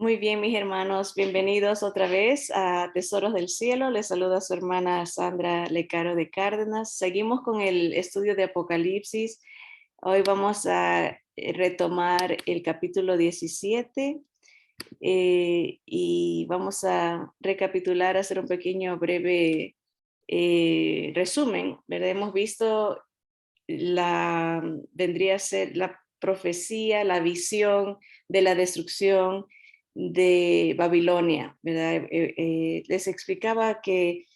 Muy bien, mis hermanos, bienvenidos otra vez a Tesoros del Cielo. Les saluda su hermana Sandra Lecaro de Cárdenas. Seguimos con el estudio de Apocalipsis. Hoy vamos a retomar el capítulo 17 y vamos a recapitular, hacer un pequeño breve resumen, ¿verdad? Hemos visto vendría a ser la profecía, la visión de la destrucción de Babilonia, ¿verdad? Les explicaba que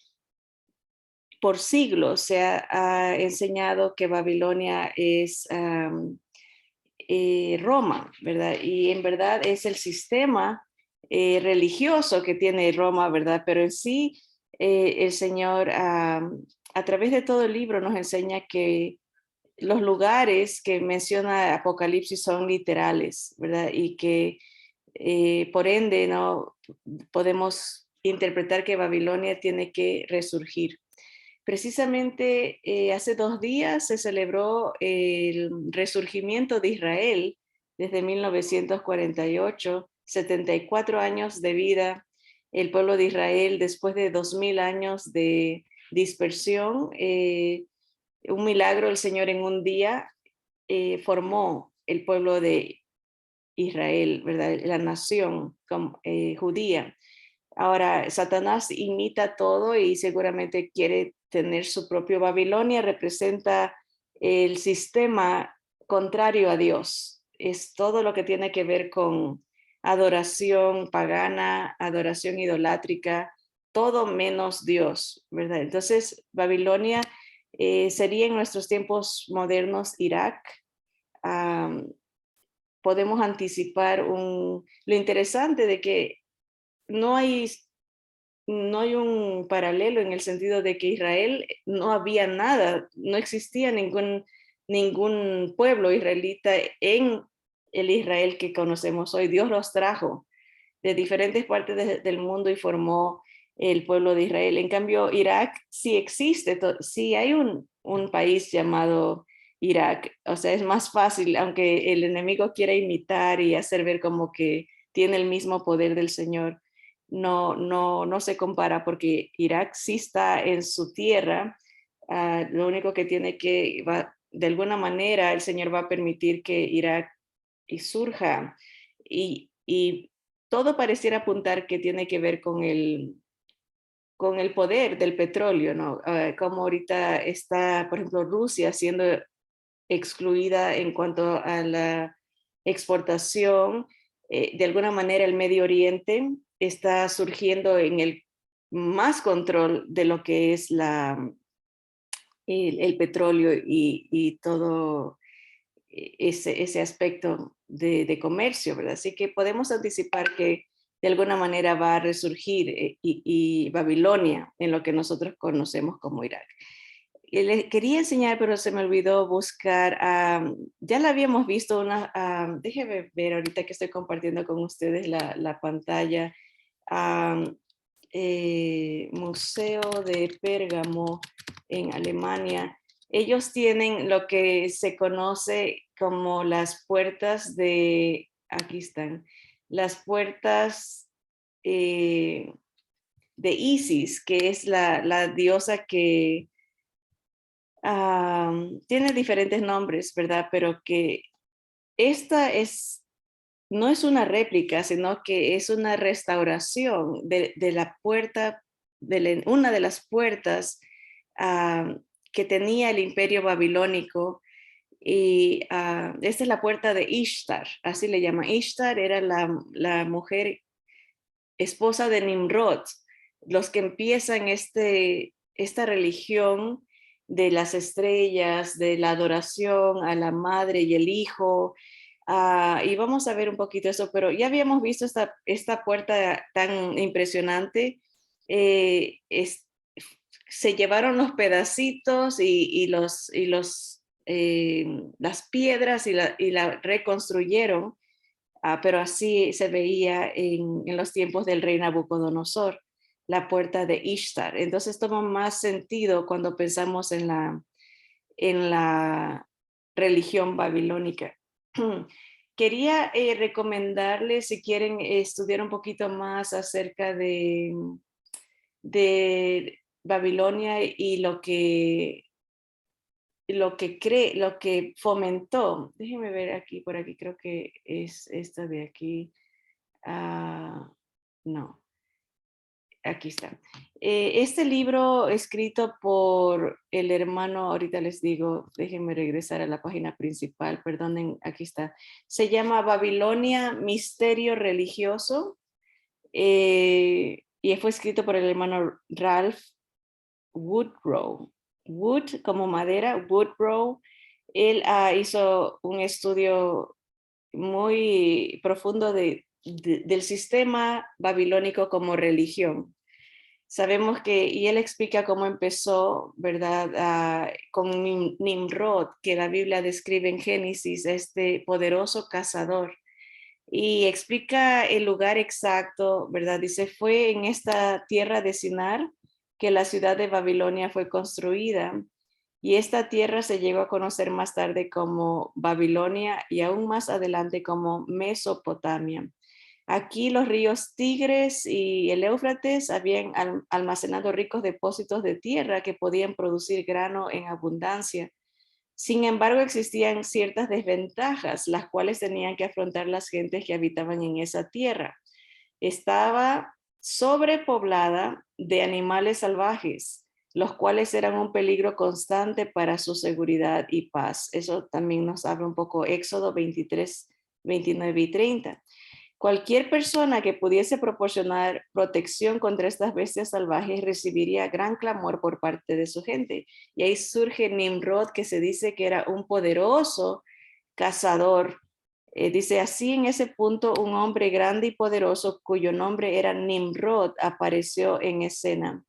por siglos se ha enseñado que Babilonia es Roma, ¿verdad? Y en verdad es el sistema religioso que tiene Roma, ¿verdad? Pero en sí, el Señor a través de todo el libro nos enseña que los lugares que menciona Apocalipsis son literales, ¿verdad? Y que por ende no podemos interpretar que Babilonia tiene que resurgir. Precisamente hace 2 días se celebró el resurgimiento de Israel desde 1948, 74 años de vida. El pueblo de Israel, después de 2000 años de dispersión, un milagro, el Señor en un día formó el pueblo de Israel, ¿verdad? La nación judía. Ahora, Satanás imita todo y seguramente quiere tener su propio Babilonia, representa el sistema contrario a Dios. Es todo lo que tiene que ver con adoración pagana, adoración idolátrica, todo menos Dios, ¿verdad? Entonces, Babilonia sería en nuestros tiempos modernos Irak. Um, Podemos anticipar lo interesante de que no hay, no hay un paralelo en el sentido de que Israel no había nada, no existía ningún pueblo israelita en el Israel que conocemos hoy. Dios los trajo de diferentes partes del mundo y formó el pueblo de Israel. En cambio, Irak sí existe, sí hay un país llamado Irak. O sea, es más fácil, aunque el enemigo quiera imitar y hacer ver como que tiene el mismo poder del Señor, no se compara porque Irak sí está en su tierra. Lo único que de alguna manera, el Señor va a permitir que Irak surja y todo pareciera apuntar que tiene que ver con el poder del petróleo, ¿no? Como ahorita está, por ejemplo, Rusia siendo excluida en cuanto a la exportación. De alguna manera el Medio Oriente está surgiendo en el más control de lo que es el petróleo y todo ese aspecto de comercio, ¿verdad? Así que podemos anticipar que de alguna manera va a resurgir y Babilonia en lo que nosotros conocemos como Irak. Y les quería enseñar, pero se me olvidó buscar, ya la habíamos visto, déjenme ver ahorita que estoy compartiendo con ustedes la pantalla, Museo de Pérgamo en Alemania. Ellos tienen lo que se conoce como las puertas aquí están, las puertas de Isis, que es la diosa que tiene diferentes nombres, ¿verdad? Pero que esta no es una réplica, sino que es una restauración de la puerta, una de las puertas que tenía el imperio babilónico. Y esta es la puerta de Ishtar, así le llama. Ishtar era la mujer esposa de Nimrod, los que empiezan esta religión de las estrellas, de la adoración a la madre y el hijo. Y vamos a ver un poquito eso, pero ya habíamos visto esta puerta tan impresionante. Eh, es- Se llevaron los pedacitos las piedras y la reconstruyeron, pero así se veía en los tiempos del rey Nabucodonosor, la puerta de Ishtar. Entonces toma más sentido cuando pensamos en la religión babilónica. quería recomendarles, si quieren estudiar un poquito más acerca de Babilonia y lo que fomentó. Déjenme ver aquí, por aquí creo que es esta de aquí. No, aquí está. Este libro escrito por el hermano, ahorita les digo, déjenme regresar a la página principal, perdonen, aquí está. Se llama Babilonia, Misterio Religioso, y fue escrito por el hermano Ralph Woodrow. Wood como madera, Woodrow. Él hizo un estudio muy profundo del sistema babilónico como religión. Sabemos que, y él explica cómo empezó, ¿verdad? Con Nimrod, que la Biblia describe en Génesis, este poderoso cazador. Y explica el lugar exacto, ¿verdad? Dice, fue en esta tierra de Sinar que la ciudad de Babilonia fue construida. Y esta tierra se llegó a conocer más tarde como Babilonia y aún más adelante como Mesopotamia. Aquí los ríos Tigres y el Éufrates habían almacenado ricos depósitos de tierra que podían producir grano en abundancia. Sin embargo, existían ciertas desventajas, las cuales tenían que afrontar las gentes que habitaban en esa tierra. Estaba sobrepoblada de animales salvajes, los cuales eran un peligro constante para su seguridad y paz. Eso también nos habla un poco Éxodo 23, 29 y 30. Cualquier persona que pudiese proporcionar protección contra estas bestias salvajes recibiría gran clamor por parte de su gente. Y ahí surge Nimrod, que se dice que era un poderoso cazador. Dice así, en ese punto un hombre grande y poderoso cuyo nombre era Nimrod apareció en escena.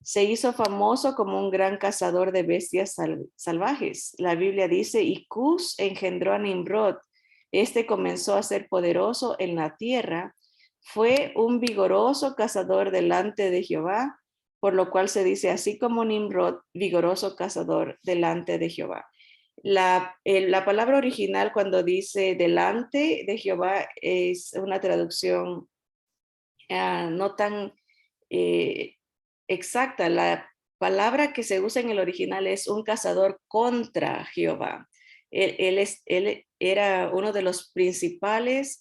Se hizo famoso como un gran cazador de bestias salvajes. La Biblia dice, y Cus engendró a Nimrod. Este comenzó a ser poderoso en la tierra. Fue un vigoroso cazador delante de Jehová, por lo cual se dice así como Nimrod, vigoroso cazador delante de Jehová. La palabra original cuando dice delante de Jehová es una traducción no tan eh, exacta. La palabra que se usa en el original es un cazador contra Jehová. Él era uno de los principales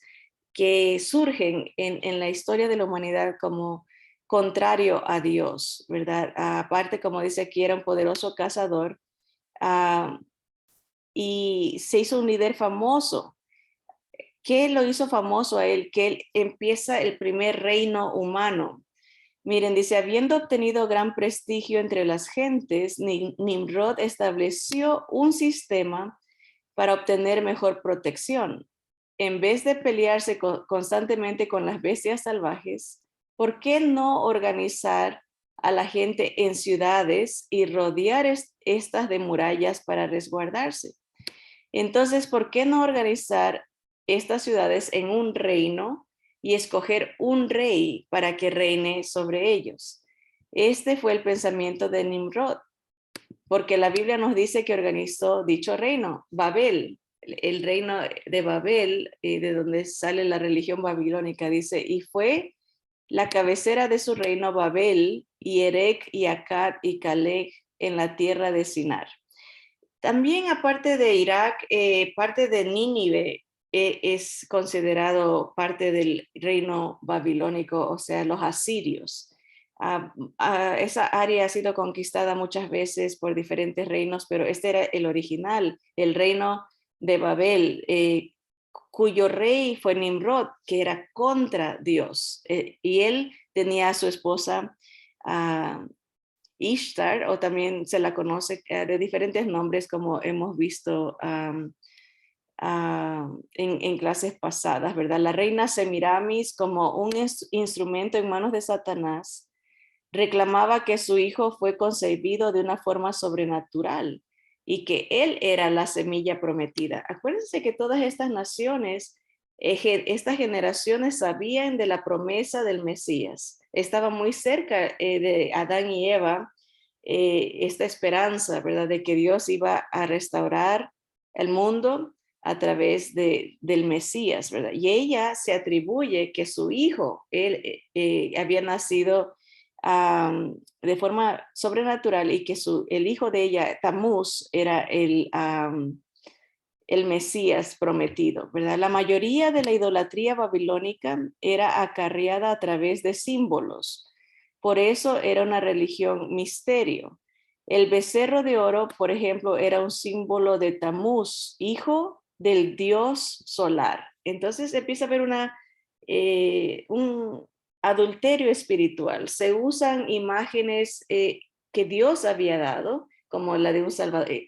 que surgen en la historia de la humanidad como contrario a Dios, ¿verdad? Aparte, como dice aquí, era un poderoso cazador y se hizo un líder famoso. ¿Qué lo hizo famoso a él? Que él empieza el primer reino humano. Miren, dice, habiendo obtenido gran prestigio entre las gentes, Nimrod estableció un sistema para obtener mejor protección. En vez de pelearse constantemente con las bestias salvajes, ¿por qué no organizar a la gente en ciudades y rodear estas de murallas para resguardarse? Entonces, ¿por qué no organizar estas ciudades en un reino y escoger un rey para que reine sobre ellos? Este fue el pensamiento de Nimrod, porque la Biblia nos dice que organizó dicho reino, Babel, el reino de Babel, de donde sale la religión babilónica, dice, y fue la cabecera de su reino Babel, y Erec y Akkad y Caleb en la tierra de Sinar. También aparte de Irak, parte de Nínive es considerado parte del reino babilónico, o sea, los asirios. Esa área ha sido conquistada muchas veces por diferentes reinos, pero este era el original, el reino de Babel, cuyo rey fue Nimrod, que era contra Dios. Y él tenía a su esposa Ishtar, o también se la conoce de diferentes nombres como hemos visto en clases pasadas, ¿verdad? La reina Semiramis, como un instrumento en manos de Satanás, reclamaba que su hijo fue concebido de una forma sobrenatural y que él era la semilla prometida. Acuérdense que todas estas naciones, estas generaciones sabían de la promesa del Mesías. Estaba muy cerca de Adán y Eva esta esperanza, ¿verdad? De que Dios iba a restaurar el mundo a través del Mesías, ¿verdad? Y ella se atribuye que su hijo, él había nacido de forma sobrenatural y que el hijo de ella, Tamuz, era el Mesías prometido, ¿verdad? La mayoría de la idolatría babilónica era acarreada a través de símbolos. Por eso era una religión misterio. El becerro de oro, por ejemplo, era un símbolo de Tamuz, hijo del dios solar. Entonces empieza a haber un adulterio espiritual. Se usan imágenes que Dios había dado, como la de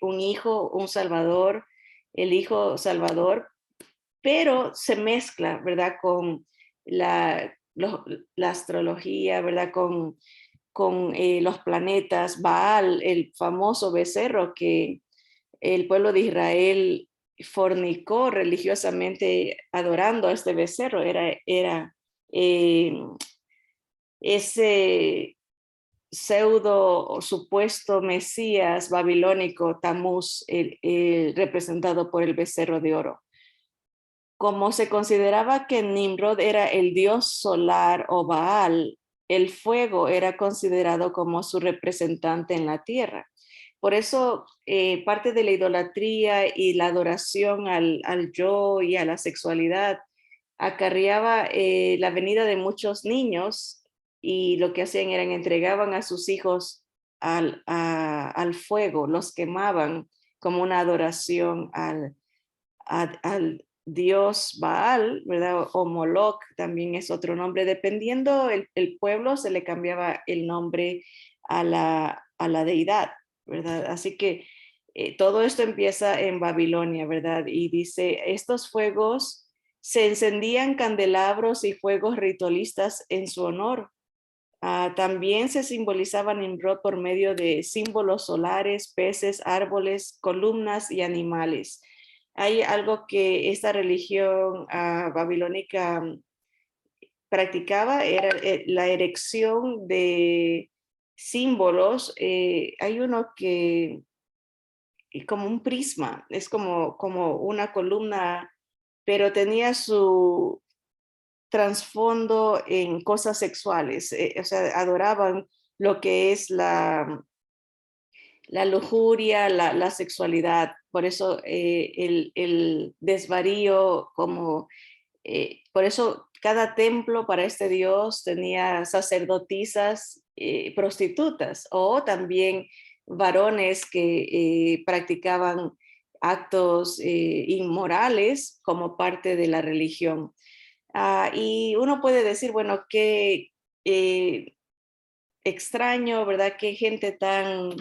un hijo, un salvador, el Hijo Salvador, pero se mezcla, ¿verdad? Con la, la astrología, ¿verdad? Con los planetas, Baal, el famoso becerro que el pueblo de Israel fornicó religiosamente adorando a este becerro, era ese pseudo o supuesto Mesías babilónico, Tamuz, representado por el becerro de oro. Como se consideraba que Nimrod era el dios solar o Baal, el fuego era considerado como su representante en la tierra. Por eso parte de la idolatría y la adoración al yo y a la sexualidad acarreaba la venida de muchos niños, y lo que hacían era entregaban a sus hijos al fuego, los quemaban como una adoración al dios Baal, ¿verdad? O Moloch también es otro nombre. Dependiendo el pueblo, se le cambiaba el nombre a la deidad, ¿verdad? Así que todo esto empieza en Babilonia, ¿verdad? Y dice, estos fuegos se encendían candelabros y fuegos ritualistas en su honor. También se simbolizaban Nimrod por medio de símbolos solares, peces, árboles, columnas y animales. Hay algo que esta religión babilónica practicaba, era la erección de símbolos. Hay uno que como un prisma, es como una columna, pero tenía su trasfondo en cosas sexuales. O sea, adoraban lo que es la lujuria, la sexualidad. Por eso el desvarío, por eso cada templo para este dios tenía sacerdotisas prostitutas, o también varones que practicaban actos inmorales como parte de la religión. Y uno puede decir, bueno, qué extraño, ¿verdad? Qué gente tan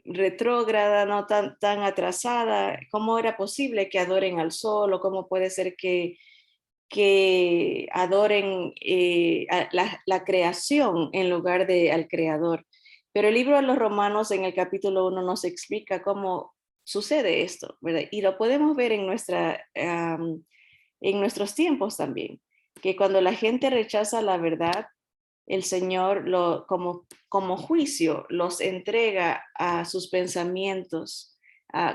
retrógrada, no tan atrasada. ¿Cómo era posible que adoren al sol? ¿O cómo puede ser que adoren a la creación en lugar de al creador? Pero el libro de los Romanos en el capítulo 1 nos explica cómo sucede esto, ¿verdad? Y lo podemos ver en nuestros tiempos también, que cuando la gente rechaza la verdad, el Señor como juicio los entrega a sus pensamientos,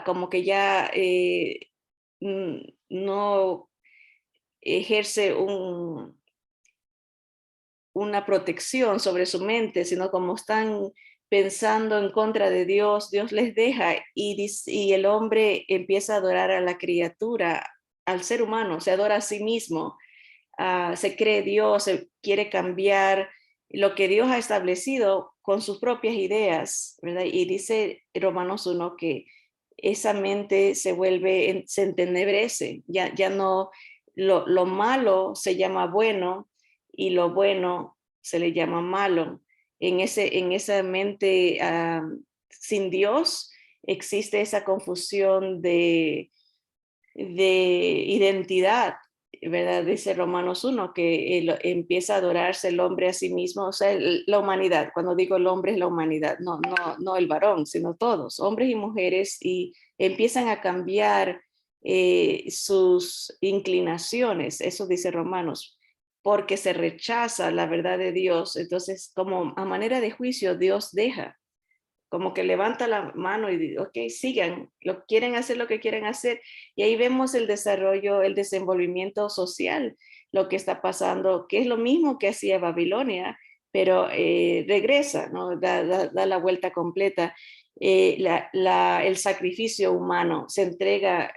como que ya no ejerce una protección sobre su mente, sino como están pensando en contra de Dios, Dios les deja, y el hombre empieza a adorar a la criatura, al ser humano, se adora a sí mismo, se cree Dios, se quiere cambiar lo que Dios ha establecido con sus propias ideas, ¿verdad? Y dice Romanos 1 que esa mente se entenebrece, ya no, lo malo se llama bueno y lo bueno se le llama malo. En esa mente sin Dios existe esa confusión de identidad, ¿verdad? Dice Romanos 1 que empieza a adorarse el hombre a sí mismo, o sea, la humanidad. Cuando digo el hombre es la humanidad, no el varón, sino todos, hombres y mujeres, y empiezan a cambiar sus inclinaciones, eso dice Romanos, porque se rechaza la verdad de Dios. Entonces, como a manera de juicio, Dios deja como que levanta la mano y dice, ok, sigan, quieren hacer lo que quieren hacer. Y ahí vemos el desarrollo, el desenvolvimiento social, lo que está pasando, que es lo mismo que hacía Babilonia, pero regresa, ¿no? Da la vuelta completa. El sacrificio humano se entrega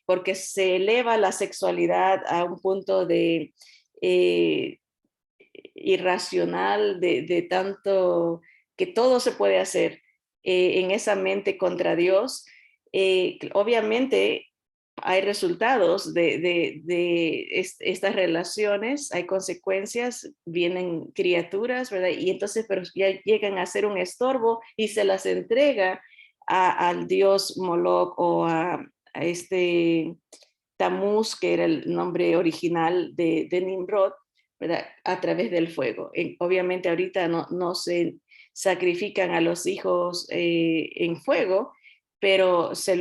porque se eleva la sexualidad a un punto de irracional, de tanto que todo se puede hacer en esa mente contra Dios. Obviamente hay resultados de estas relaciones, hay consecuencias, vienen criaturas, ¿verdad? Y entonces, pero ya llegan a ser un estorbo y se las entrega al dios Moloch o a este Tamuz, que era el nombre original de Nimrod, ¿verdad? A través del fuego. Obviamente ahorita no se sacrifican a los hijos en fuego, pero se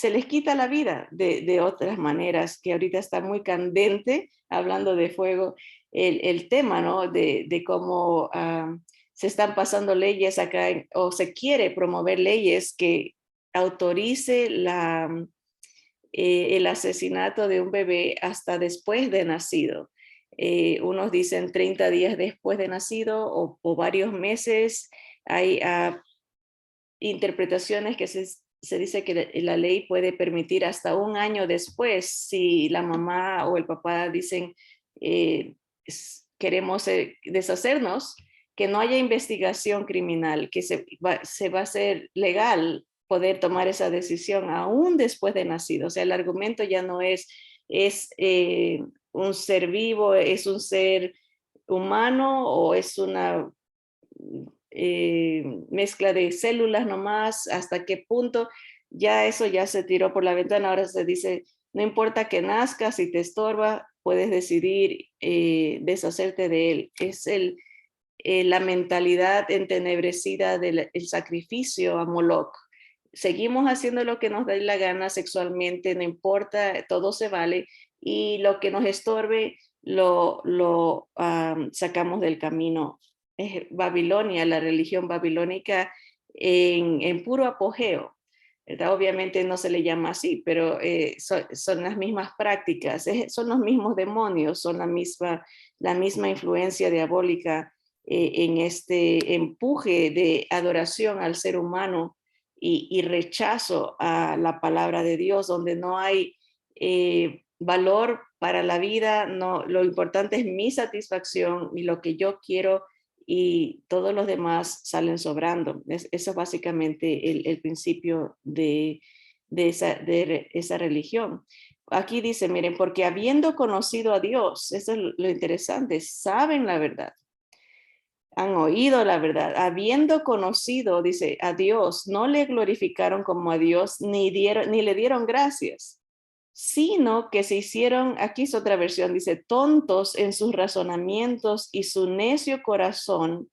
les quita la vida de otras maneras, que ahorita está muy candente, hablando de fuego, el tema, ¿no? De cómo se están pasando leyes acá, o se quiere promover leyes que autorice el asesinato de un bebé hasta después de nacido. Unos dicen 30 días después de nacido o varios meses. Hay interpretaciones que se dice que la ley puede permitir hasta un año después si la mamá o el papá dicen queremos deshacernos, que no haya investigación criminal, que se va a hacer legal poder tomar esa decisión aún después de nacido. O sea, el argumento ya no es un ser vivo, es un ser humano o es una mezcla de células nomás, hasta qué punto ya eso ya se tiró por la ventana. Ahora se dice, no importa que nazca, si te estorba, puedes decidir deshacerte de él. Es la mentalidad entenebrecida del sacrificio a Moloch. Seguimos haciendo lo que nos da la gana sexualmente, no importa, todo se vale, y lo que nos estorbe lo sacamos del camino. Babilonia, la religión babilónica en puro apogeo, ¿verdad? Obviamente no se le llama así, pero son las mismas prácticas, son los mismos demonios, son la misma influencia diabólica en este empuje de adoración al ser humano y rechazo a la palabra de Dios, donde no hay valor para la vida, no, lo importante es mi satisfacción y lo que yo quiero, y todos los demás salen sobrando. Eso es básicamente el principio de esa religión. Aquí dice, miren, porque habiendo conocido a Dios, eso es lo interesante, saben la verdad, han oído la verdad, habiendo conocido, dice, a Dios, no le glorificaron como a Dios, ni le dieron gracias, sino que se hicieron, aquí es otra versión, dice, tontos en sus razonamientos, y su necio corazón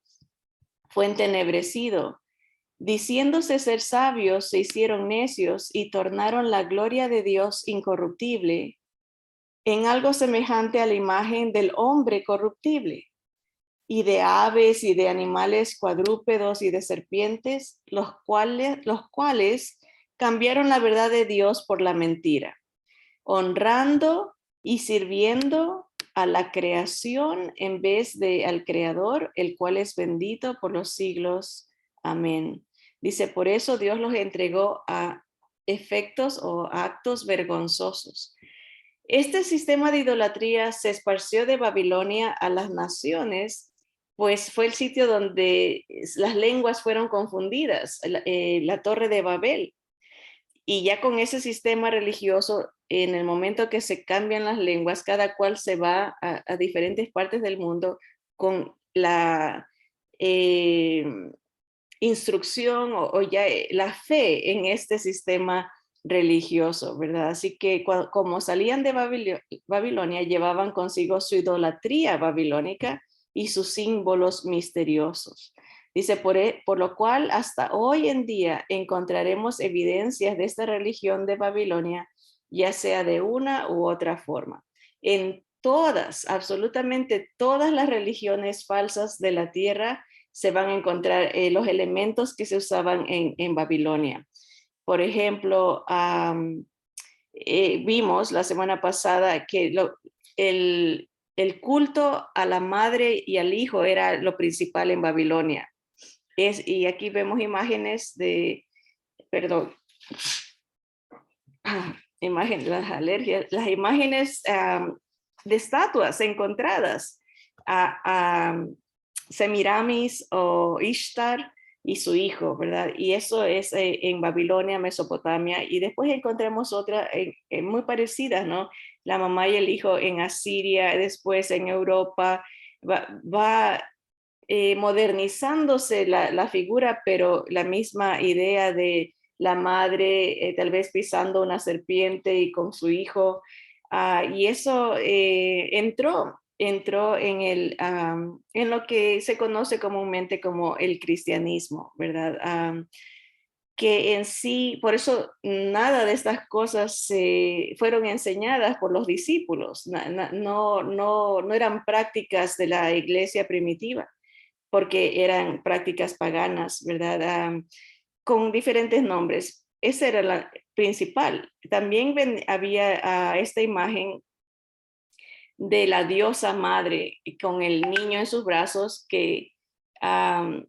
fue entenebrecido. Diciéndose ser sabios, se hicieron necios y tornaron la gloria de Dios incorruptible en algo semejante a la imagen del hombre corruptible, y de aves y de animales cuadrúpedos y de serpientes, los cuales cambiaron la verdad de Dios por la mentira, honrando y sirviendo a la creación en vez de al Creador, el cual es bendito por los siglos. Amén. Dice, por eso Dios los entregó a efectos o actos vergonzosos. Este sistema de idolatría se esparció de Babilonia a las naciones, pues fue el sitio donde las lenguas fueron confundidas, la Torre de Babel. Y ya con ese sistema religioso, en el momento que se cambian las lenguas, cada cual se va a diferentes partes del mundo con la instrucción o ya la fe en este sistema religioso, ¿verdad? Así que como salían de Babilonia, llevaban consigo su idolatría babilónica y sus símbolos misteriosos. Dice, por lo cual hasta hoy en día encontraremos evidencias de esta religión de Babilonia, ya sea de una u otra forma. En todas, absolutamente todas las religiones falsas de la tierra se van a encontrar los elementos que se usaban en Babilonia. Por ejemplo, vimos la semana pasada que el culto a la madre y al hijo era lo principal en Babilonia. Y aquí vemos imágenes de, perdón, las alergias, las imágenes de estatuas encontradas a Semiramis o Ishtar y su hijo, ¿verdad? Y eso es en Babilonia, Mesopotamia, y después encontramos otra muy parecidas, ¿no? La mamá y el hijo en Asiria, después en Europa, va modernizándose la figura, pero la misma idea de la madre tal vez pisando una serpiente y con su hijo, y eso entró en lo que se conoce comúnmente como el cristianismo, ¿verdad? Que en sí, por eso nada de estas cosas fueron enseñadas por los discípulos, no eran prácticas de la iglesia primitiva, porque eran prácticas paganas, ¿verdad? Con diferentes nombres. Esa era la principal. También había esta imagen de la diosa madre con el niño en sus brazos que en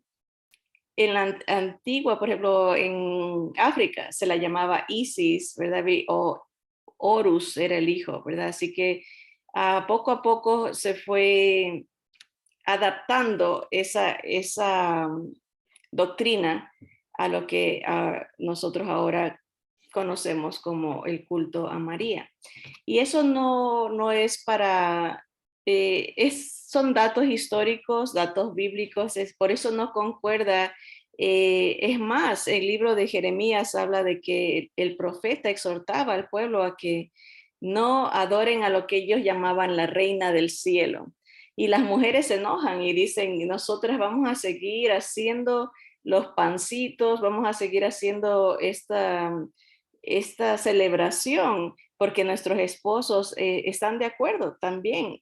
la antigua, por ejemplo, en África se la llamaba Isis, ¿verdad? O Horus era el hijo, ¿verdad? Así que poco a poco se fue adaptando esa doctrina a lo que nosotros ahora conocemos como el culto a María. Y eso no es para, son datos históricos, datos bíblicos, por eso no concuerda. Es más, el libro de Jeremías habla de que el profeta exhortaba al pueblo a que no adoren a lo que ellos llamaban la reina del cielo. Y las mujeres se enojan y dicen, nosotras vamos a seguir haciendo los pancitos, vamos a seguir haciendo esta celebración porque nuestros esposos están de acuerdo también,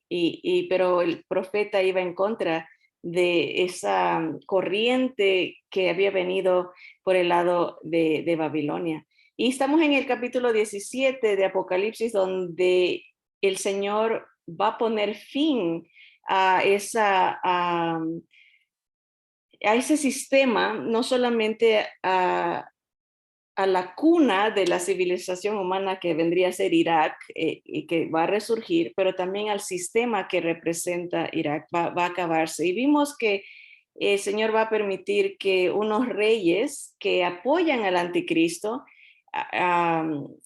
pero el profeta iba en contra de esa corriente que había venido por el lado de Babilonia. Y estamos en el capítulo 17 de Apocalipsis, donde el Señor va a poner fin a ese sistema, no solamente a la cuna de la civilización humana que vendría a ser Irak y que va a resurgir, pero también al sistema que representa Irak, va a acabarse. Y vimos que el Señor va a permitir que unos reyes que apoyan al anticristo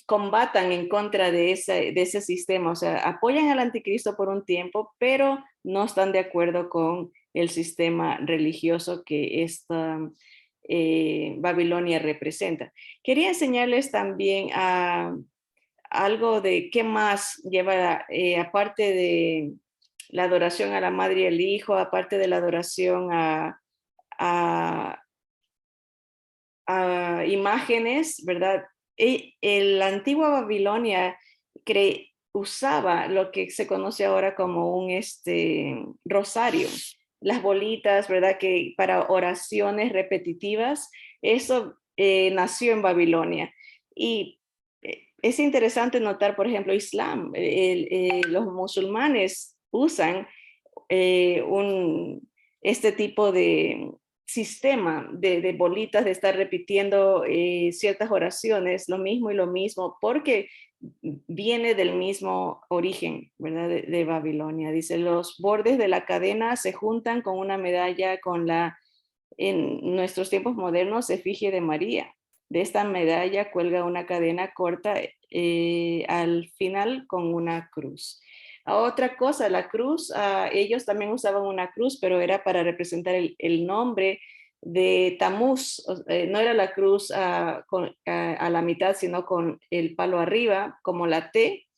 combatan en contra de ese sistema, o sea, apoyan al anticristo por un tiempo, pero no están de acuerdo con el sistema religioso que esta Babilonia representa. Quería enseñarles también algo de qué más lleva, aparte de la adoración a la madre y al hijo, aparte de la adoración a imágenes, ¿verdad? La antigua Babilonia usaba lo que se conoce ahora como un rosario, las bolitas, ¿verdad? Que para oraciones repetitivas, eso nació en Babilonia. Y es interesante notar, por ejemplo, Islam, los musulmanes usan este tipo de sistema de bolitas, de estar repitiendo ciertas oraciones, lo mismo y lo mismo, porque viene del mismo origen, ¿verdad? De Babilonia. Dice, los bordes de la cadena se juntan con una medalla con en nuestros tiempos modernos, efigie de María. De esta medalla cuelga una cadena corta al final con una cruz. Otra cosa, la cruz, ellos también usaban una cruz, pero era para representar el nombre de Tamuz. No era la cruz a la mitad, sino con el palo arriba, como la T.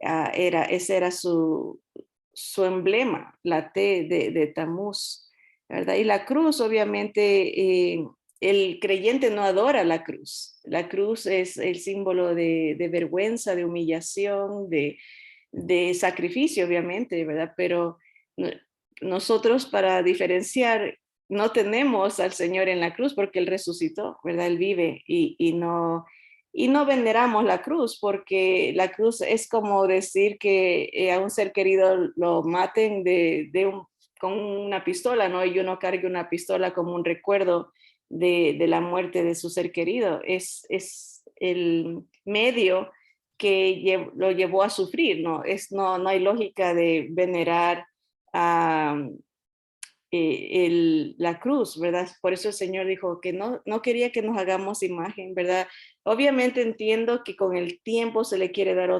Ese era su emblema, la T de Tamuz, ¿verdad? Y la cruz, obviamente, el creyente no adora la cruz. La cruz es el símbolo de vergüenza, de humillación, de sacrificio, obviamente, ¿verdad? Pero nosotros para diferenciar no tenemos al Señor en la cruz porque Él resucitó, ¿verdad? Él vive y no veneramos la cruz porque la cruz es como decir que a un ser querido lo maten con una pistola, ¿no? Y uno cargue una pistola como un recuerdo de la muerte de su ser querido. Es el medio que lo llevó a sufrir, ¿no? No hay lógica de venerar a la cruz, ¿verdad? Por eso el Señor dijo que no quería que nos hagamos imagen, ¿verdad? Obviamente entiendo que con el tiempo se le quiere dar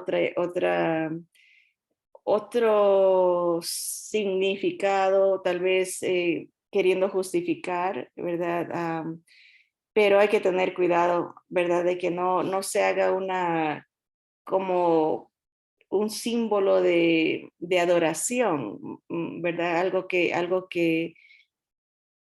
otro significado, tal vez queriendo justificar, ¿verdad? Pero hay que tener cuidado, ¿verdad? De que no se haga como un símbolo de adoración, ¿verdad?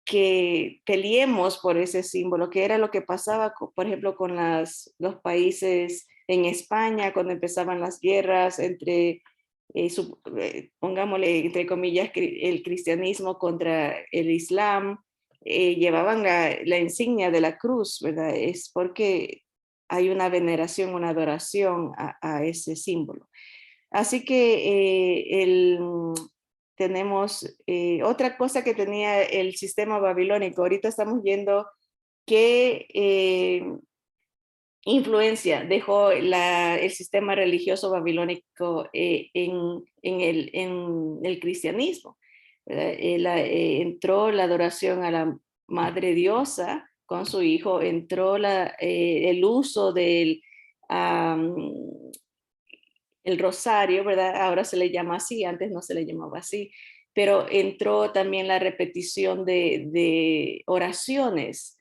Que peleemos por ese símbolo, que era lo que pasaba, por ejemplo, con los países en España, cuando empezaban las guerras entre, pongámosle, entre comillas, el cristianismo contra el islam, llevaban la insignia de la cruz, ¿verdad? Es porque hay una veneración, una adoración a ese símbolo. Así que tenemos otra cosa que tenía el sistema babilónico. Ahorita estamos viendo qué influencia dejó el sistema religioso babilónico en el cristianismo. Entró la adoración a la madre diosa con su hijo, entró el uso del el rosario, ¿verdad? Ahora se le llama así, antes no se le llamaba así, pero entró también la repetición de oraciones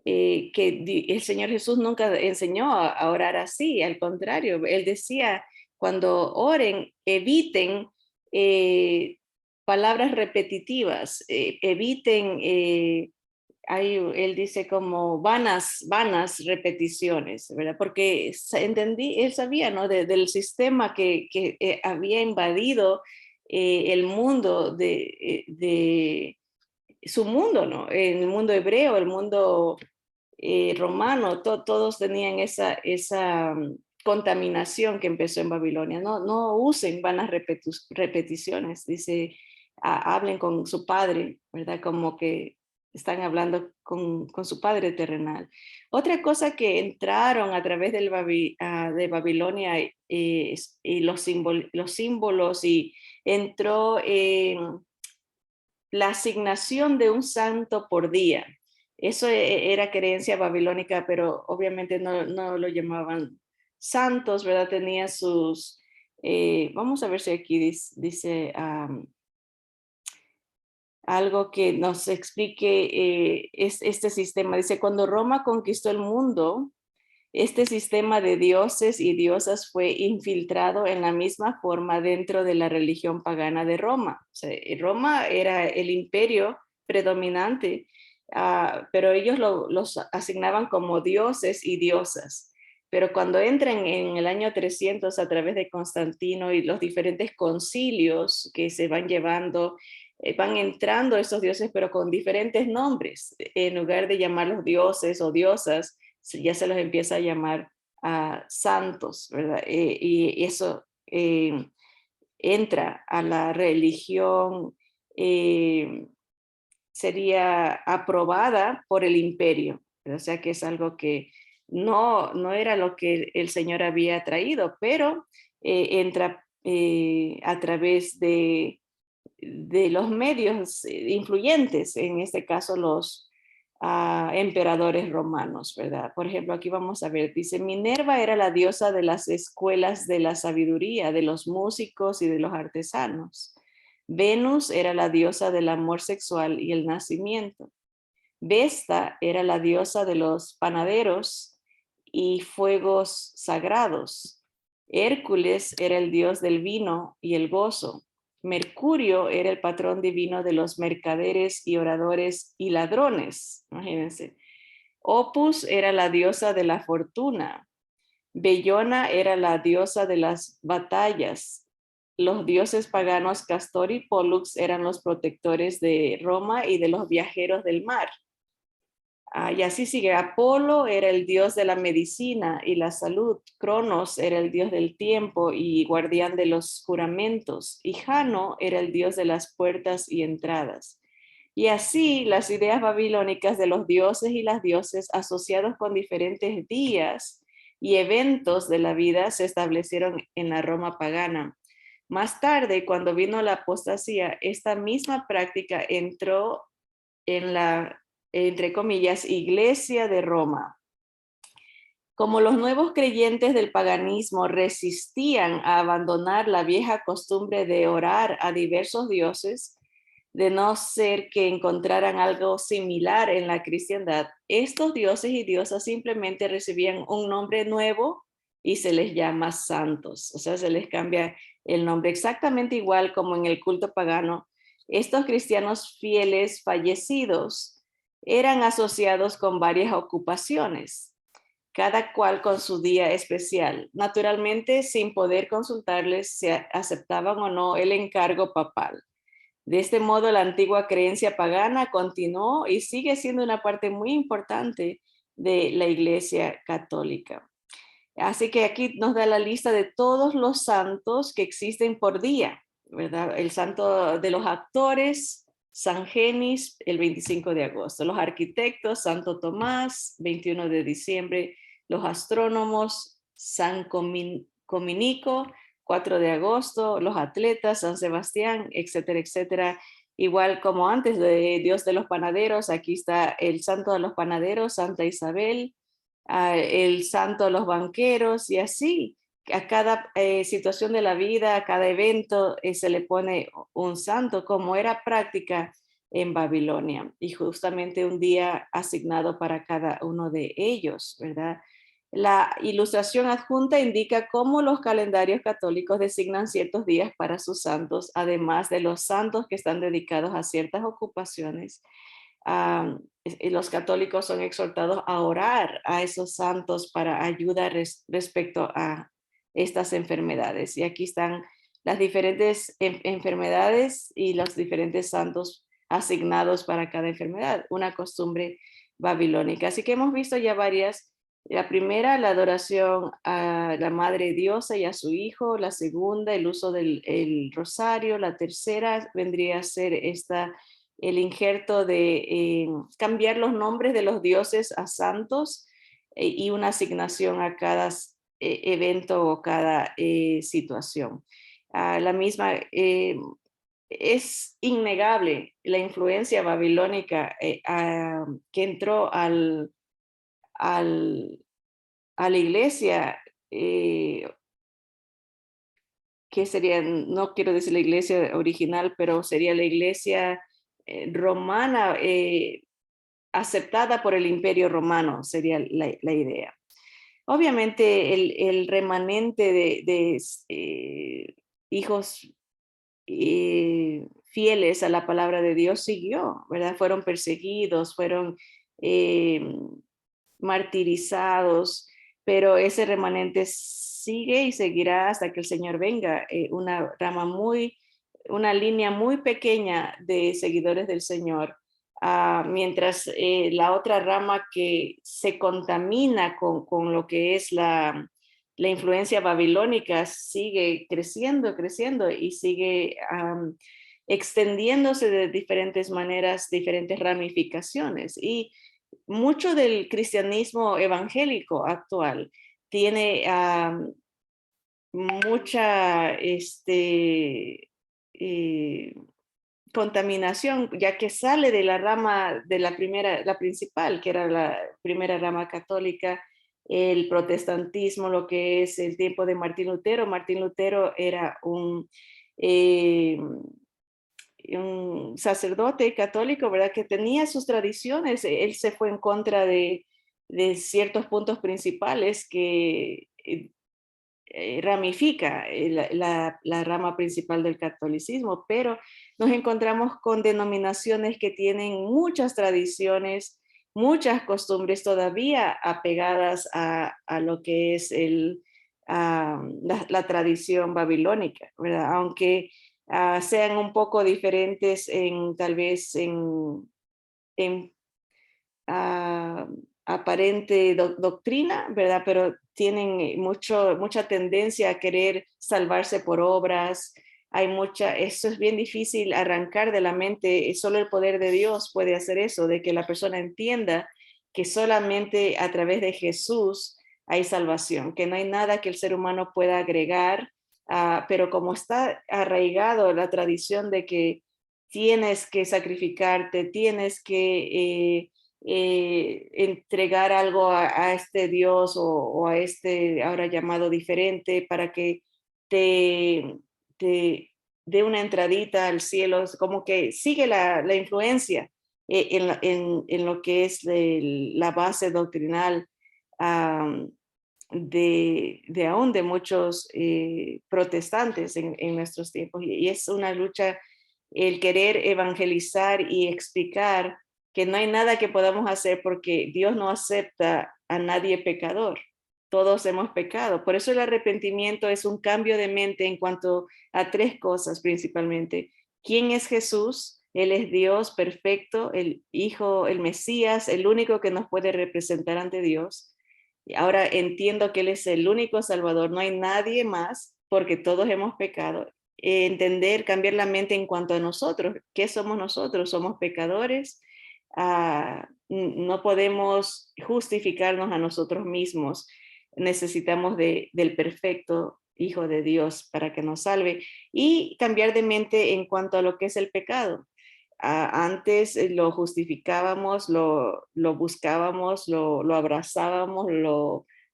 que el Señor Jesús nunca enseñó a orar así, al contrario, Él decía, cuando oren, eviten palabras repetitivas, eviten él dice como vanas repeticiones, ¿verdad? Porque él sabía, ¿no? Del sistema que había invadido el mundo de su mundo, ¿no? El mundo hebreo, el mundo romano, todos tenían esa contaminación que empezó en Babilonia. No usen vanas repeticiones, dice, hablen con su padre, ¿verdad? Como que están hablando con su padre terrenal. Otra cosa que entraron a través de Babilonia y los símbolos y entró la asignación de un santo por día. Eso era creencia babilónica, pero obviamente no lo llamaban santos, ¿verdad? Tenía vamos a ver si aquí dice algo que nos explique este sistema. Dice, cuando Roma conquistó el mundo, este sistema de dioses y diosas fue infiltrado en la misma forma dentro de la religión pagana de Roma. O sea, Roma era el imperio predominante, pero ellos los asignaban como dioses y diosas. Pero cuando entran en el año 300 a través de Constantino y los diferentes concilios que se van llevando, van entrando esos dioses, pero con diferentes nombres. En lugar de llamarlos dioses o diosas, ya se los empieza a llamar santos, ¿verdad? Y eso entra a la religión, sería aprobada por el imperio, o sea que es algo que no era lo que el Señor había traído, pero entra a través de los medios influyentes, en este caso los emperadores romanos, ¿verdad? Por ejemplo, aquí vamos a ver, dice, Minerva era la diosa de las escuelas de la sabiduría, de los músicos y de los artesanos. Venus era la diosa del amor sexual y el nacimiento. Vesta era la diosa de los panaderos y fuegos sagrados. Hércules era el dios del vino y el gozo. Mercurio era el patrón divino de los mercaderes y oradores y ladrones. Imagínense. Opus era la diosa de la fortuna. Bellona era la diosa de las batallas. los dioses paganos Castor y Pollux eran los protectores de Roma y de los viajeros del mar. Y así sigue. Apolo era el dios de la medicina y la salud. Cronos era el dios del tiempo y guardián de los juramentos. Y Jano era el dios de las puertas y entradas. Y así las ideas babilónicas de los dioses y las dioses asociados con diferentes días y eventos de la vida se establecieron en la Roma pagana. Más tarde, cuando vino la apostasía, esta misma práctica entró en la, entre comillas, Iglesia de Roma. Como los nuevos creyentes del paganismo resistían a abandonar la vieja costumbre de orar a diversos dioses, de no ser que encontraran algo similar en la cristiandad, estos dioses y diosas simplemente recibían un nombre nuevo y se les llama santos. O sea, se les cambia el nombre exactamente igual como en el culto pagano. Estos cristianos fieles fallecidos eran asociados con varias ocupaciones, cada cual con su día especial. Naturalmente, sin poder consultarles si aceptaban o no el encargo papal. De este modo, la antigua creencia pagana continuó y sigue siendo una parte muy importante de la Iglesia Católica. Así que aquí nos da la lista de todos los santos que existen por día, ¿verdad? El santo de los actores, San Genis, el 25 de agosto. Los arquitectos, Santo Tomás, 21 de diciembre. Los astrónomos, San Cominico, 4 de agosto. Los atletas, San Sebastián, etcétera, etcétera. Igual como antes de Dios de los panaderos, aquí está el santo de los panaderos, Santa Isabel, el santo de los banqueros y así. A cada situación de la vida, a cada evento se le pone un santo, como era práctica en Babilonia, y justamente un día asignado para cada uno de ellos, ¿verdad? La ilustración adjunta indica cómo los calendarios católicos designan ciertos días para sus santos, además de los santos que están dedicados a ciertas ocupaciones. Los católicos son exhortados a orar a esos santos para ayuda respecto a estas enfermedades. Y aquí están las diferentes enfermedades y los diferentes santos asignados para cada enfermedad, una costumbre babilónica. Así que hemos visto ya varias. La primera, la adoración a la Madre Diosa y a su Hijo. La segunda, el uso del rosario. La tercera vendría a ser el injerto de cambiar los nombres de los dioses a santos y una asignación a cada evento o cada situación. La misma, es innegable la influencia babilónica que entró a la iglesia, que sería, no quiero decir la iglesia original, pero sería la iglesia romana, aceptada por el imperio romano, sería la idea. Obviamente el remanente de hijos fieles a la palabra de Dios siguió, ¿verdad? Fueron perseguidos, fueron martirizados, pero ese remanente sigue y seguirá hasta que el Señor venga. Una línea muy pequeña de seguidores del Señor, mientras la otra rama que se contamina con lo que es la influencia babilónica sigue creciendo, creciendo y sigue extendiéndose de diferentes maneras, diferentes ramificaciones. Y mucho del cristianismo evangélico actual tiene mucha contaminación, ya que sale de la rama de la principal, que era la primera rama católica, el protestantismo, lo que es el tiempo de Martín Lutero. Martín Lutero era un sacerdote católico, ¿verdad? Que tenía sus tradiciones. Él se fue en contra de ciertos puntos principales que ramifica la rama principal del catolicismo, pero nos encontramos con denominaciones que tienen muchas tradiciones, muchas costumbres todavía apegadas a lo que es la tradición babilónica, ¿verdad? Aunque sean un poco diferentes tal vez en ah, aparente doctrina, ¿verdad? Pero tienen mucha tendencia a querer salvarse por obras. Eso es bien difícil arrancar de la mente, solo el poder de Dios puede hacer eso, de que la persona entienda que solamente a través de Jesús hay salvación, que no hay nada que el ser humano pueda agregar, pero como está arraigado la tradición de que tienes que sacrificarte, tienes que entregar algo a este Dios o a este ahora llamado diferente para que te, te dé una entradita al cielo, es como que sigue la influencia en lo que es la base doctrinal um, de aún de muchos protestantes en nuestros tiempos. Y es una lucha el querer evangelizar y explicar que no hay nada que podamos hacer porque Dios no acepta a nadie pecador. Todos hemos pecado. Por eso el arrepentimiento es un cambio de mente en cuanto a tres cosas principalmente. ¿Quién es Jesús? Él es Dios perfecto, el Hijo, el Mesías, el único que nos puede representar ante Dios. Ahora entiendo que Él es el único Salvador, no hay nadie más porque todos hemos pecado. Entender, cambiar la mente en cuanto a nosotros. ¿Qué somos nosotros? Somos pecadores. No podemos justificarnos a nosotros mismos. Necesitamos del perfecto Hijo de Dios para que nos salve. Y cambiar de mente en cuanto a lo que es el pecado. Antes lo justificábamos, lo buscábamos, lo abrazábamos,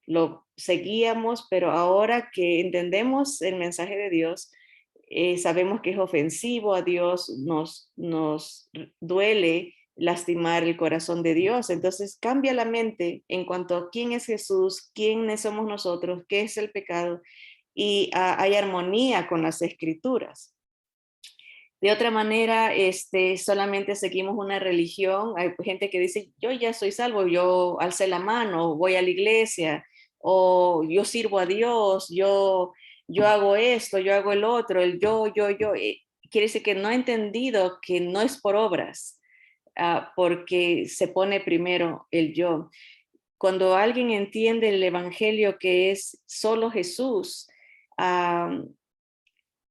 lo seguíamos, pero ahora que entendemos el mensaje de Dios, sabemos que es ofensivo a Dios, nos duele lastimar el corazón de Dios. Entonces cambia la mente en cuanto a quién es Jesús, quiénes somos nosotros, qué es el pecado, y hay armonía con las escrituras. De otra manera, solamente seguimos una religión. Hay gente que dice, yo ya soy salvo, yo alcé la mano, voy a la iglesia, o yo sirvo a Dios, yo hago esto, yo hago el otro, el yo. Quiere decir que no ha entendido que no es por obras, porque se pone primero el yo. Cuando alguien entiende el evangelio que es solo Jesús,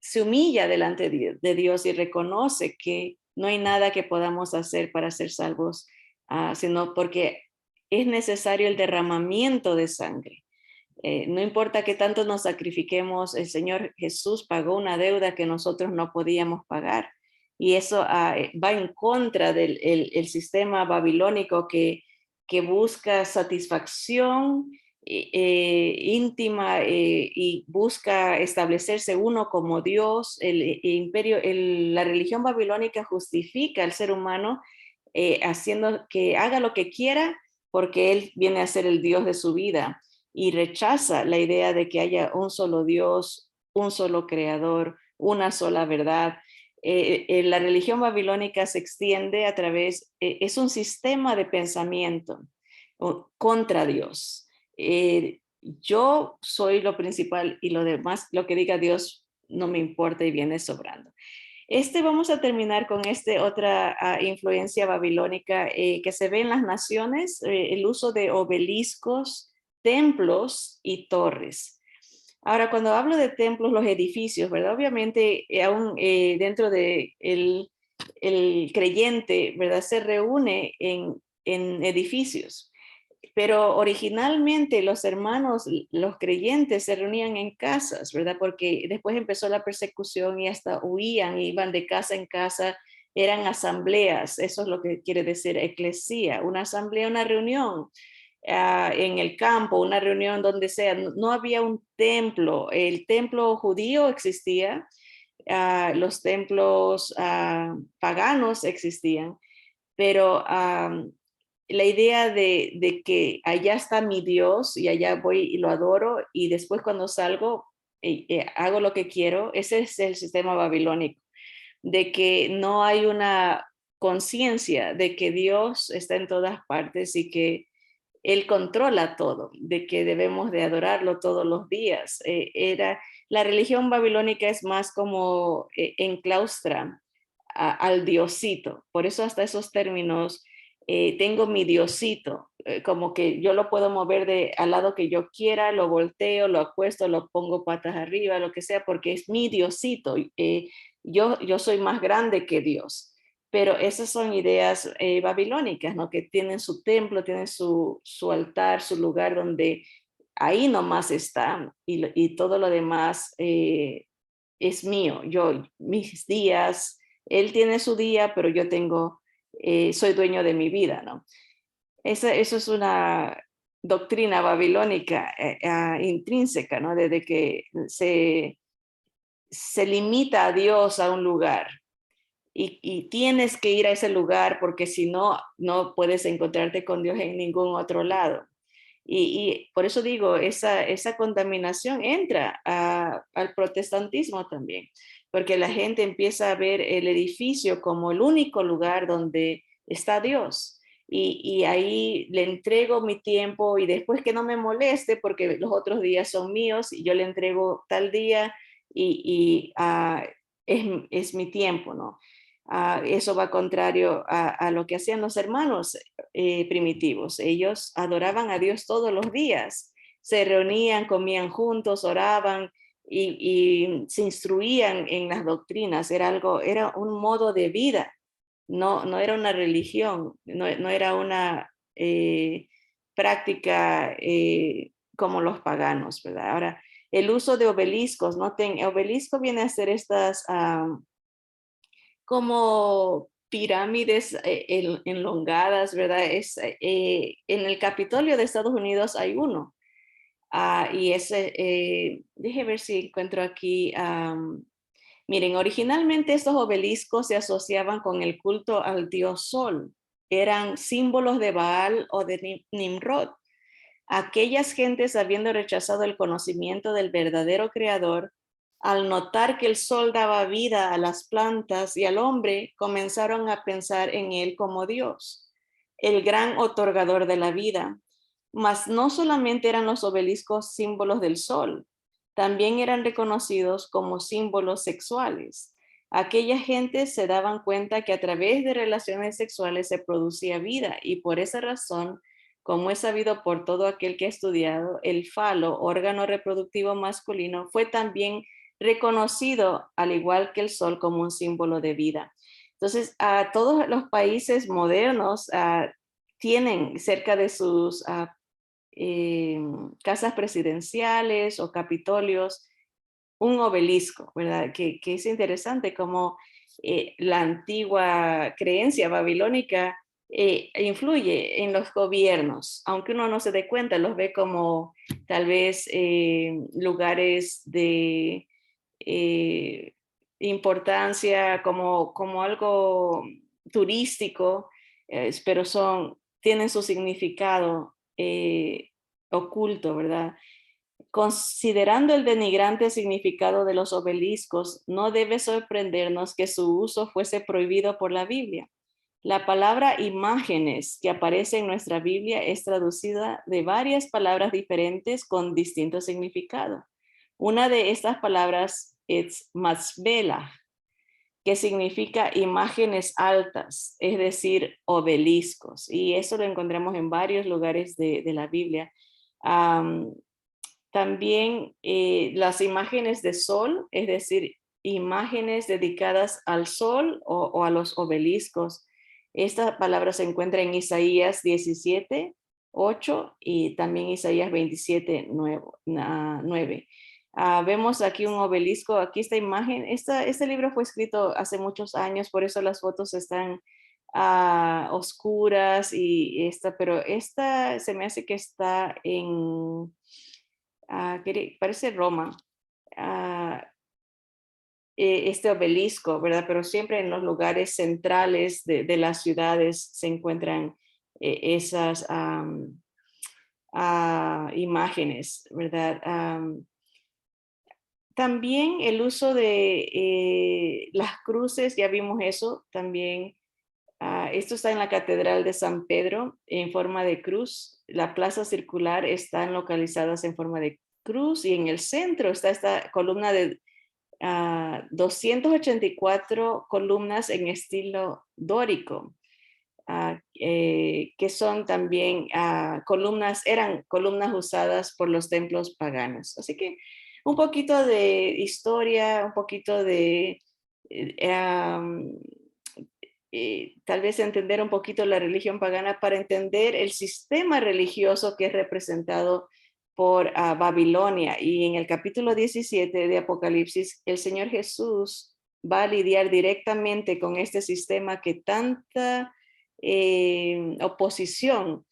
se humilla delante de Dios y reconoce que no hay nada que podamos hacer para ser salvos, sino porque es necesario el derramamiento de sangre. No importa que tanto nos sacrifiquemos, el Señor Jesús pagó una deuda que nosotros no podíamos pagar. Y eso va en contra del el sistema babilónico que busca satisfacción íntima y busca establecerse uno como Dios. El imperio, la religión babilónica justifica al ser humano haciendo que haga lo que quiera porque él viene a ser el Dios de su vida y rechaza la idea de que haya un solo Dios, un solo creador, una sola verdad. La religión babilónica se extiende a través, es un sistema de pensamiento contra Dios. Yo soy lo principal y lo demás, lo que diga Dios, no me importa y viene sobrando. Vamos a terminar con otra influencia babilónica que se ve en las naciones, el uso de obeliscos, templos y torres. Ahora, cuando hablo de templos, los edificios, ¿verdad? Obviamente, aún dentro de el creyente, ¿verdad? Se reúne en edificios. Pero originalmente los hermanos, los creyentes se reunían en casas, ¿verdad? Porque después empezó la persecución y hasta huían, iban de casa en casa, eran asambleas, eso es lo que quiere decir eclesía, una asamblea, una reunión en el campo, una reunión donde sea, no había un templo, el templo judío existía, los templos paganos existían, pero la idea de que allá está mi Dios y allá voy y lo adoro y después cuando salgo hago lo que quiero, ese es el sistema babilónico, de que no hay una conciencia de que Dios está en todas partes y que Él controla todo, de que debemos de adorarlo todos los días. La religión babilónica es más como enclaustra al diosito. Por eso hasta esos términos, tengo mi diosito, como que yo lo puedo mover al lado que yo quiera, lo volteo, lo acuesto, lo pongo patas arriba, lo que sea, porque es mi diosito. Yo soy más grande que Dios. Pero esas son ideas babilónicas, ¿no? Que tienen su templo, tienen su altar, su lugar donde ahí nomás está y todo lo demás es mío. Mis días, él tiene su día, pero yo soy dueño de mi vida, ¿no? Eso es una doctrina babilónica intrínseca, ¿no? Desde que se limita a Dios a un lugar y tienes que ir a ese lugar porque si no, no puedes encontrarte con Dios en ningún otro lado. Y por eso digo, esa contaminación entra al protestantismo también, porque la gente empieza a ver el edificio como el único lugar donde está Dios. Y ahí le entrego mi tiempo y después que no me moleste porque los otros días son míos y yo le entrego tal día y es mi tiempo, ¿no? Eso va contrario a lo que hacían los hermanos primitivos. Ellos adoraban a Dios todos los días, se reunían, comían juntos, oraban y se instruían en las doctrinas. Era un modo de vida, no era una religión, no era una práctica como los paganos, ¿verdad? Ahora, el uso de obeliscos, noten, obelisco viene a ser estas como pirámides enlongadas, ¿verdad? En el Capitolio de Estados Unidos hay uno. Y ese, deje ver si encuentro aquí. Miren, originalmente estos obeliscos se asociaban con el culto al dios Sol. Eran símbolos de Baal o de Nimrod. Aquellas gentes, habiendo rechazado el conocimiento del verdadero creador, al notar que el sol daba vida a las plantas y al hombre, comenzaron a pensar en él como Dios, el gran otorgador de la vida. Mas no solamente eran los obeliscos símbolos del sol, también eran reconocidos como símbolos sexuales. Aquella gente se daban cuenta que a través de relaciones sexuales se producía vida y por esa razón, como es sabido por todo aquel que ha estudiado, el falo, órgano reproductivo masculino, fue también reconocido, al igual que el sol, como un símbolo de vida. Entonces, a todos los países modernos tienen cerca de sus casas presidenciales o capitolios un obelisco, ¿verdad? Que es interesante como la antigua creencia babilónica influye en los gobiernos, aunque uno no se dé cuenta, los ve como tal vez lugares de eh, importancia, como algo turístico, pero tienen su significado oculto, ¿verdad? Considerando el denigrante significado de los obeliscos, no debe sorprendernos que su uso fuese prohibido por la Biblia. La palabra imágenes que aparece en nuestra Biblia es traducida de varias palabras diferentes con distinto significado. Una de estas palabras es mazbela, que significa imágenes altas, es decir, obeliscos. Y eso lo encontramos en varios lugares de la Biblia. También las imágenes de sol, es decir, imágenes dedicadas al sol o a los obeliscos. Esta palabra se encuentra en Isaías 17, 8 y también Isaías 27, 9. Vemos aquí un obelisco, aquí esta imagen, este libro fue escrito hace muchos años, por eso las fotos están oscuras pero esta se me hace que está en parece Roma, ah, este obelisco, ¿verdad? Pero siempre en los lugares centrales de las ciudades se encuentran esas imágenes, ¿verdad? También el uso de las cruces, ya vimos eso, también Esto está en la Catedral de San Pedro en forma de cruz. La plaza circular están localizadas en forma de cruz y en el centro está esta columna de 284 columnas en estilo dórico, que son también eran columnas usadas por los templos paganos. Así que un poquito de historia, un poquito de tal vez entender un poquito la religión pagana para entender el sistema religioso que es representado por Babilonia. Y en el capítulo 17 de Apocalipsis, el Señor Jesús va a lidiar directamente con este sistema que tanta oposición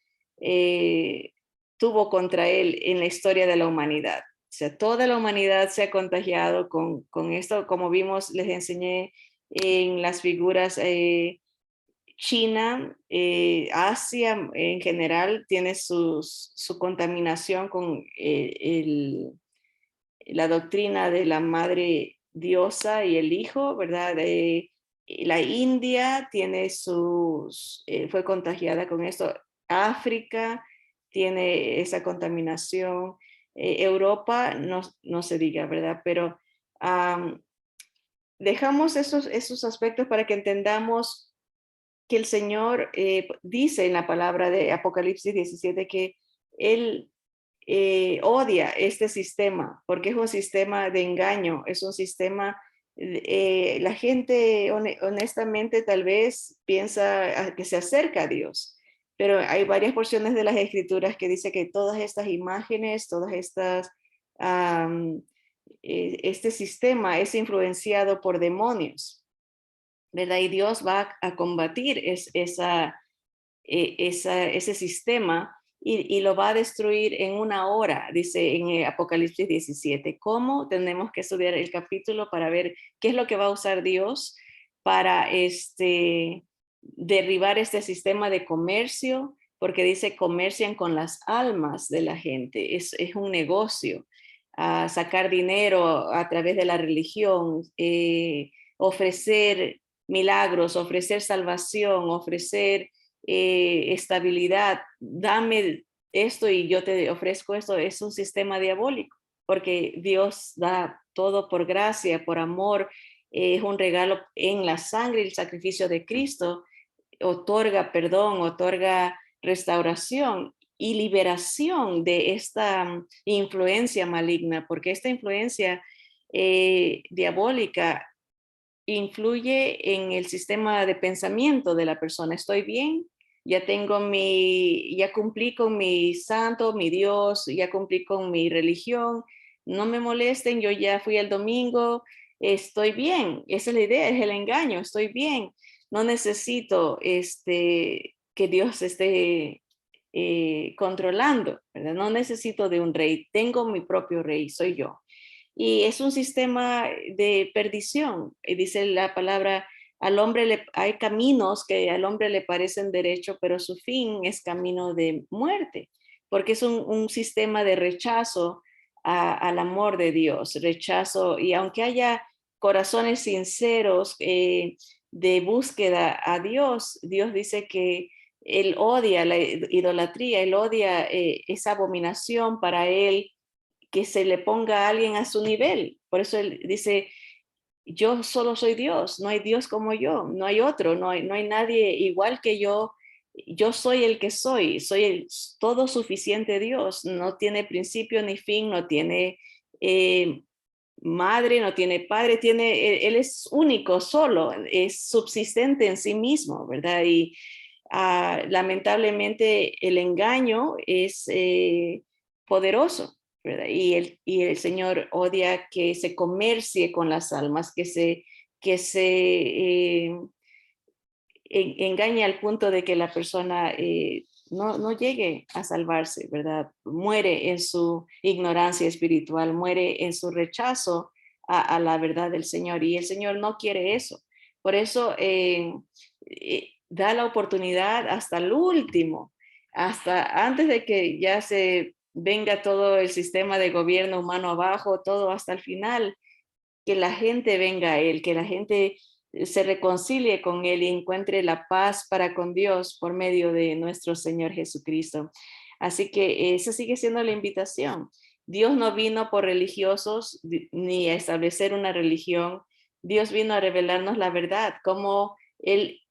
tuvo contra él en la historia de la humanidad. O sea, toda la humanidad se ha contagiado con esto, como vimos, les enseñé en las figuras. China, Asia en general tiene su contaminación con la doctrina de la madre diosa y el hijo, ¿verdad? La India tiene fue contagiada con esto. África tiene esa contaminación. Europa no se diga, ¿verdad? Pero dejamos esos aspectos para que entendamos que el Señor dice en la palabra de Apocalipsis 17 que Él odia este sistema, porque es un sistema de engaño, es un sistema, la gente honestamente tal vez piensa que se acerca a Dios, pero hay varias porciones de las escrituras que dice que todas estas imágenes, todas estas, este sistema es influenciado por demonios. ¿Verdad? Y Dios va a combatir ese sistema y lo va a destruir en una hora, dice en Apocalipsis 17. ¿Cómo? Tenemos que estudiar el capítulo para ver qué es lo que va a usar Dios para derribar este sistema de comercio, porque dice comercian con las almas de la gente, es un negocio, sacar dinero a través de la religión, ofrecer milagros, ofrecer salvación, ofrecer estabilidad, dame esto y yo te ofrezco esto, es un sistema diabólico, porque Dios da todo por gracia, por amor, es un regalo en la sangre y el sacrificio de Cristo, otorga perdón, otorga restauración y liberación de esta influencia maligna, porque esta influencia diabólica influye en el sistema de pensamiento de la persona. Estoy bien, ya ya cumplí con mi santo, mi Dios, ya cumplí con mi religión, no me molesten, yo ya fui el domingo, estoy bien. Esa es la idea, es el engaño, estoy bien. No necesito que Dios esté controlando, ¿verdad? No necesito de un rey, tengo mi propio rey, soy yo. Y es un sistema de perdición. Y dice la palabra, hay caminos que al hombre le parecen derecho, pero su fin es camino de muerte, porque es un sistema de rechazo al amor de Dios, rechazo, y aunque haya corazones sinceros de búsqueda a Dios, Dios dice que Él odia la idolatría, Él odia esa abominación para Él que se le ponga a alguien a su nivel. Por eso él dice, yo solo soy Dios, no hay Dios como yo, no hay otro, no hay nadie igual que yo soy el que soy el todo suficiente Dios, no tiene principio ni fin, no tiene madre, no tiene padre, él es único, solo, es subsistente en sí mismo, ¿verdad? Y lamentablemente el engaño es poderoso, ¿verdad? Y el Señor odia que se comercie con las almas, que se engañe al punto de que la persona no llegue a salvarse, ¿verdad? Muere en su ignorancia espiritual, muere en su rechazo a la verdad del Señor. Y el Señor no quiere eso. Por eso da la oportunidad hasta el último, hasta antes de que ya se venga todo el sistema de gobierno humano abajo, todo hasta el final, que la gente venga a Él, que la gente se reconcilie con Él y encuentre la paz para con Dios por medio de nuestro Señor Jesucristo. Así que esa sigue siendo la invitación. Dios no vino por religiosos ni a establecer una religión. Dios vino a revelarnos la verdad, cómo Él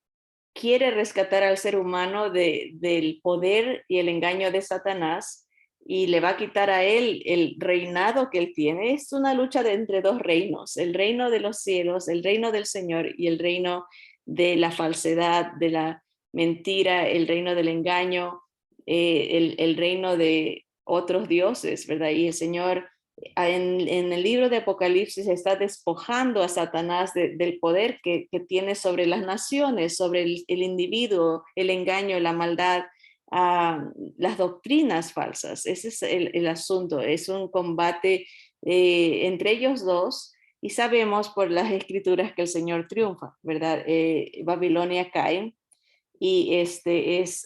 quiere rescatar al ser humano del poder y el engaño de Satanás y le va a quitar a él el reinado que él tiene. Es una lucha entre dos reinos, el reino de los cielos, el reino del Señor y el reino de la falsedad, de la mentira, el reino del engaño, el reino de otros dioses, ¿verdad? Y el Señor en el libro de Apocalipsis está despojando a Satanás del poder que tiene sobre las naciones, sobre el individuo, el engaño, la maldad, las doctrinas falsas. Ese es el asunto. Es un combate entre ellos dos y sabemos por las escrituras que el Señor triunfa, ¿verdad? Babilonia cae y este es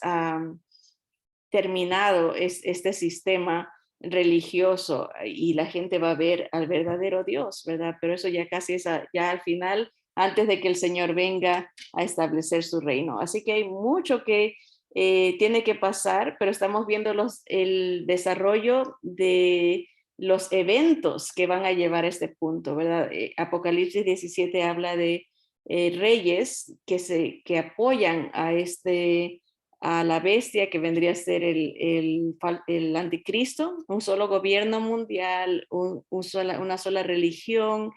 terminado este sistema religioso y la gente va a ver al verdadero Dios, ¿verdad? Pero eso ya casi es ya al final, antes de que el Señor venga a establecer su reino. Así que hay mucho que tiene que pasar, pero estamos viendo el desarrollo de los eventos que van a llevar a este punto, ¿verdad? Apocalipsis 17 habla de reyes que apoyan a la bestia que vendría a ser el anticristo, un solo gobierno mundial, una sola religión,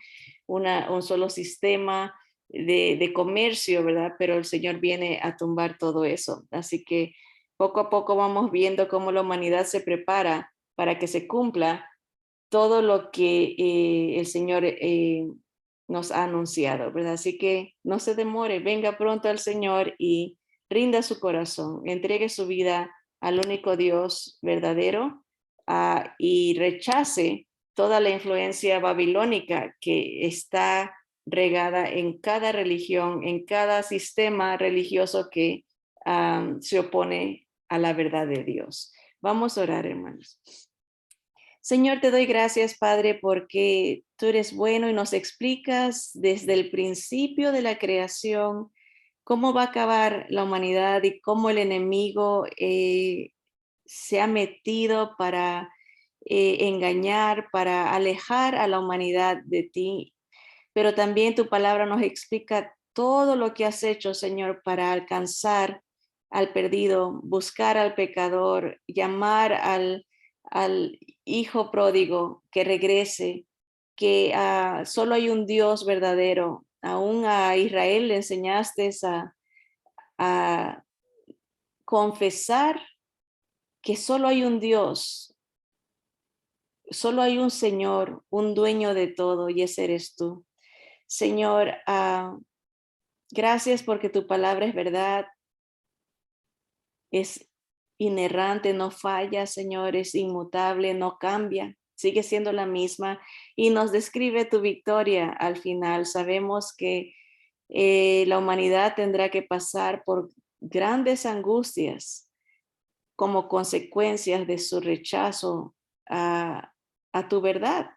un solo sistema de comercio, ¿verdad? Pero el Señor viene a tumbar todo eso. Así que poco a poco vamos viendo cómo la humanidad se prepara para que se cumpla todo lo que el Señor nos ha anunciado, ¿verdad? Así que no se demore, venga pronto al Señor y rinda su corazón, entregue su vida al único Dios verdadero y rechace toda la influencia babilónica que está regada en cada religión, en cada sistema religioso que se opone a la verdad de Dios. Vamos a orar, hermanos. Señor, te doy gracias, Padre, porque tú eres bueno y nos explicas desde el principio de la creación cómo va a acabar la humanidad y cómo el enemigo se ha metido para engañar, para alejar a la humanidad de ti. Pero también tu palabra nos explica todo lo que has hecho, Señor, para alcanzar al perdido, buscar al pecador, llamar al hijo pródigo que regrese, que solo hay un Dios verdadero. Aún a Israel le enseñaste a confesar que solo hay un Dios, solo hay un Señor, un dueño de todo, y ese eres tú. Señor, gracias porque tu palabra es verdad, es inerrante, no falla, Señor, es inmutable, no cambia, sigue siendo la misma y nos describe tu victoria al final. Sabemos que la humanidad tendrá que pasar por grandes angustias como consecuencias de su rechazo a, a tu verdad.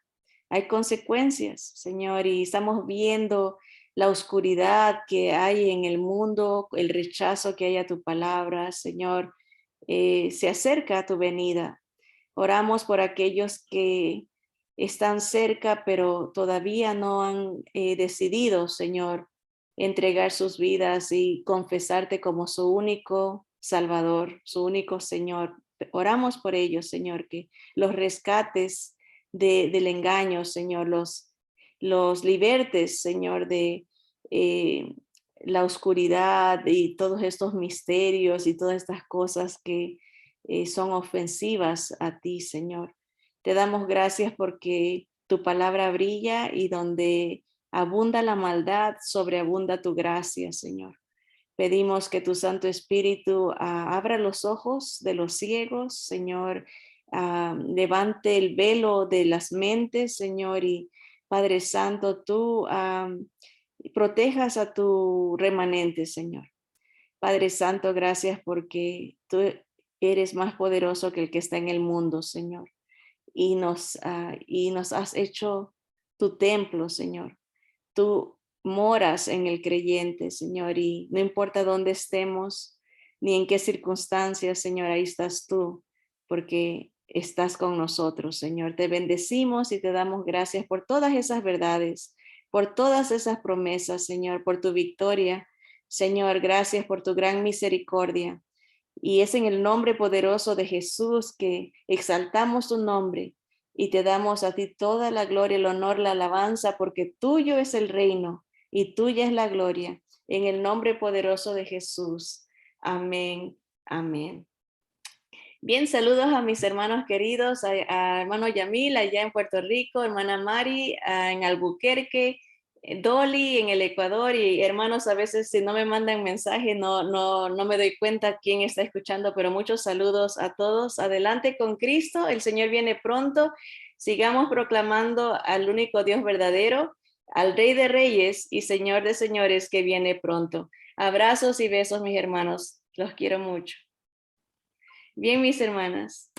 Hay consecuencias, Señor, y estamos viendo la oscuridad que hay en el mundo, el rechazo que hay a tu palabra, Señor. Se acerca a tu venida. Oramos por aquellos que están cerca, pero todavía no han decidido, Señor, entregar sus vidas y confesarte como su único Salvador, su único Señor. Oramos por ellos, Señor, que los rescates del engaño, Señor, los libertes, Señor, de la oscuridad y todos estos misterios y todas estas cosas que son ofensivas a ti, Señor. Te damos gracias porque tu palabra brilla y donde abunda la maldad, sobreabunda tu gracia, Señor. Pedimos que tu Santo Espíritu abra los ojos de los ciegos, Señor, levante el velo de las mentes, Señor, y Padre Santo, tú protejas a tu remanente, Señor. Padre Santo, gracias porque tú eres más poderoso que el que está en el mundo, Señor, y nos has hecho tu templo, Señor. Tú moras en el creyente, Señor, y no importa dónde estemos, ni en qué circunstancias, Señor, ahí estás tú, porque estás con nosotros, Señor. Te bendecimos y te damos gracias por todas esas verdades, por todas esas promesas, Señor, por tu victoria. Señor, gracias por tu gran misericordia. Y es en el nombre poderoso de Jesús que exaltamos tu nombre y te damos a ti toda la gloria, el honor, la alabanza, porque tuyo es el reino y tuya es la gloria. En el nombre poderoso de Jesús. Amén. Amén. Bien, saludos a mis hermanos queridos, a hermano Yamil allá en Puerto Rico, hermana Mari en Albuquerque, Dolly en el Ecuador y hermanos, a veces si no me mandan mensaje no me doy cuenta quién está escuchando, pero muchos saludos a todos. Adelante con Cristo, el Señor viene pronto. Sigamos proclamando al único Dios verdadero, al Rey de Reyes y Señor de Señores que viene pronto. Abrazos y besos, mis hermanos. Los quiero mucho. Bien, mis hermanas.